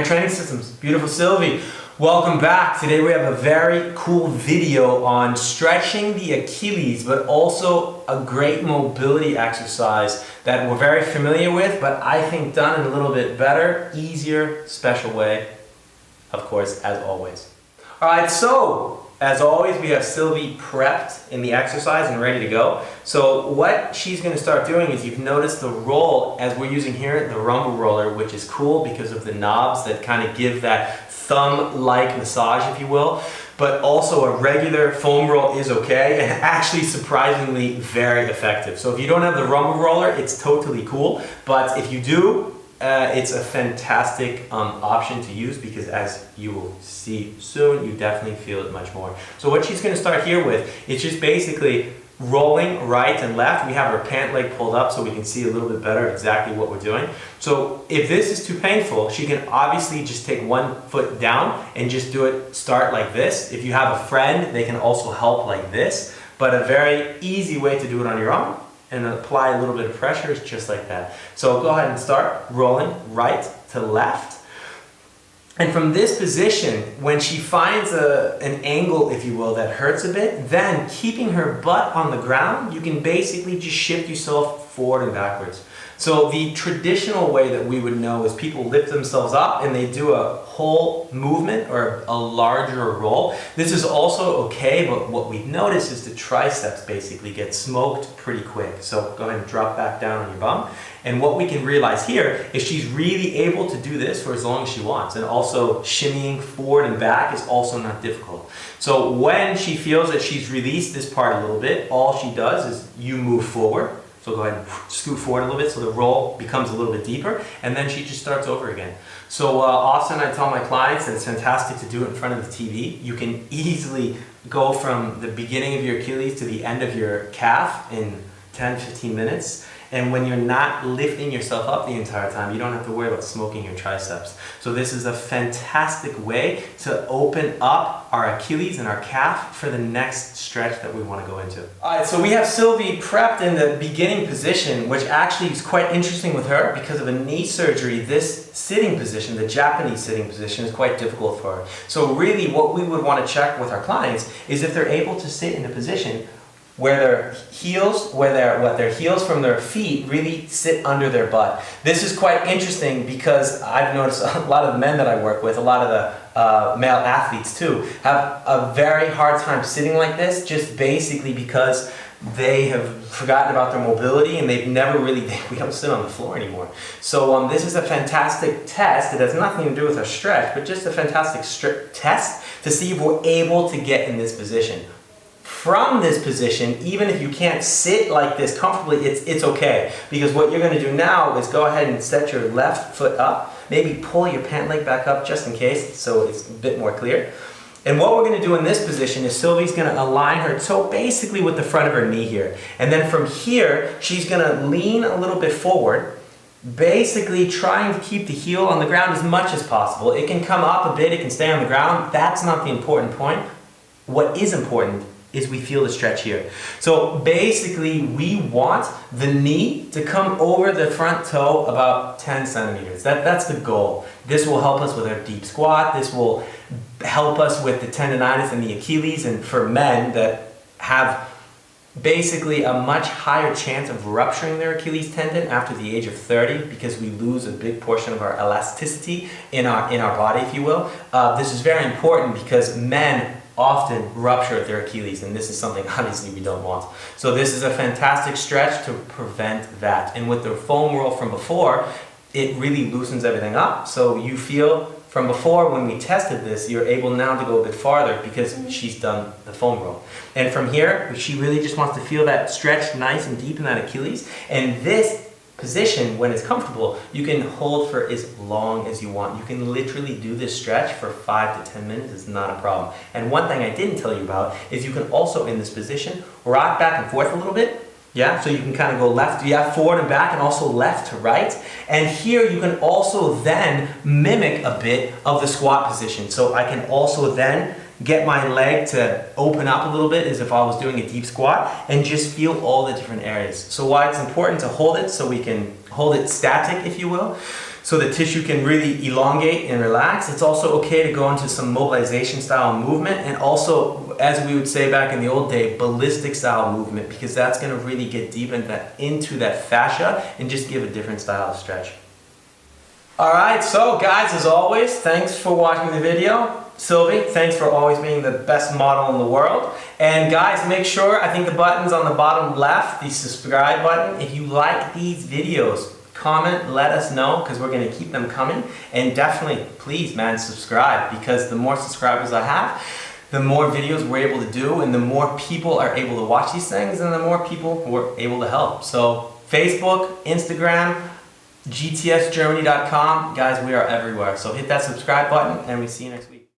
Strength Training Systems. Beautiful Silvi. Welcome back. Today we have a very cool video on stretching the Achilles, but also a great mobility exercise that we're very familiar with, but I think done in a little bit better, easier, special way, of course, as always. Alright, so as always, we have Silvi prepped in the exercise and ready to go. So what she's going to start doing is, you've noticed the roll, as we're using here, the rumble roller, which is cool because of the knobs that kind of give that thumb-like massage, if you will. But also a regular foam roll is okay, and actually surprisingly very effective. So if you don't have the rumble roller, it's totally cool. But if you do, it's a fantastic option to use, because as you will see soon, you definitely feel it much more. So what she's going to start here with, it's just basically rolling right and left. We have our pant leg pulled up so we can see a little bit better exactly what we're doing. So if this is too painful, she can obviously just take one foot down and just do it, start like this. If you have a friend, they can also help like this, but a very easy way to do it on your own and apply a little bit of pressure is just like that. So go ahead and start rolling right to left. And from this position, when she finds an angle, if you will, that hurts a bit, then keeping her butt on the ground, you can basically just shift yourself forward and backwards. So the traditional way that we would know is people lift themselves up and they do a whole movement or a larger roll. This is also okay, but what we've noticed is the triceps basically get smoked pretty quick. So go ahead and drop back down on your bum. And what we can realize here is she's really able to do this for as long as she wants. And also shimmying forward and back is also not difficult. So when she feels that she's released this part a little bit, all she does is you move forward. So go ahead and scoot forward a little bit so the roll becomes a little bit deeper, and then she just starts over again. So often I tell my clients that it's fantastic to do it in front of the TV. You can easily go from the beginning of your Achilles to the end of your calf in 10-15 minutes. And when you're not lifting yourself up the entire time, you don't have to worry about smoking your triceps. So this is a fantastic way to open up our Achilles and our calf for the next stretch that we want to go into. Alright, so we have Silvi prepped in the beginning position, which actually is quite interesting with her because of a knee surgery. This sitting position, the Japanese sitting position, is quite difficult for her. So really what we would want to check with our clients is if they're able to sit in a position where their heels, their heels from their feet really sit under their butt. This is quite interesting because I've noticed a lot of the men that I work with, a lot of the male athletes too, have a very hard time sitting like this, just basically because they have forgotten about their mobility and they've never really, we don't sit on the floor anymore. So this is a fantastic test. It has nothing to do with our stretch, but just a fantastic test to see if we're able to get in this position. From this position, even if you can't sit like this comfortably, it's okay. Because what you're going to do now is go ahead and set your left foot up, maybe pull your pant leg back up just in case, so it's a bit more clear. And what we're going to do in this position is Silvi's going to align her toe basically with the front of her knee here. And then from here, she's going to lean a little bit forward, basically trying to keep the heel on the ground as much as possible. It can come up a bit, it can stay on the ground. That's not the important point. What is important is we feel the stretch here. So basically we want the knee to come over the front toe about 10 centimeters. That's the goal. This will help us with our deep squat. This will help us with the tendonitis in the Achilles, and for men that have basically a much higher chance of rupturing their Achilles tendon after the age of 30, because we lose a big portion of our elasticity in our body, if you will. This is very important because men often rupture their Achilles, and this is something obviously we don't want. So this is a fantastic stretch to prevent that. And with the foam roll from before, it really loosens everything up. So you feel from before, when we tested this, you're able now to go a bit farther because she's done the foam roll. And from here, she really just wants to feel that stretch nice and deep in that Achilles. And this position, when it's comfortable, you can hold for as long as you want. You can literally do this stretch for 5 to 10 minutes. It's not a problem. And one thing I didn't tell you about is you can also, in this position, rock back and forth a little bit. Yeah, so you can kind of go left, forward and back, and also left to right. And here you can also then mimic a bit of the squat position. So I can also then get my leg to open up a little bit as if I was doing a deep squat, and just feel all the different areas. So why it's important to hold it, so we can hold it static, if you will. so the tissue can really elongate and relax. It's also okay to go into some mobilization style movement, and also, as we would say back in the old day, ballistic style movement, because that's going to really get deep into that fascia and just give a different style of stretch. Alright, so guys, as always, thanks for watching the video. Silvi, thanks for always being the best model in the world. And guys, make sure, I think the button's on the bottom left, the subscribe button. If you like these videos, comment, let us know, because we're going to keep them coming. And definitely, please, man, subscribe, because the more subscribers I have, the more videos we're able to do, and the more people are able to watch these things, and the more people we're able to help. So, Facebook, Instagram, gtsgermany.com. Guys, we are everywhere. So hit that subscribe button, and we see you next week.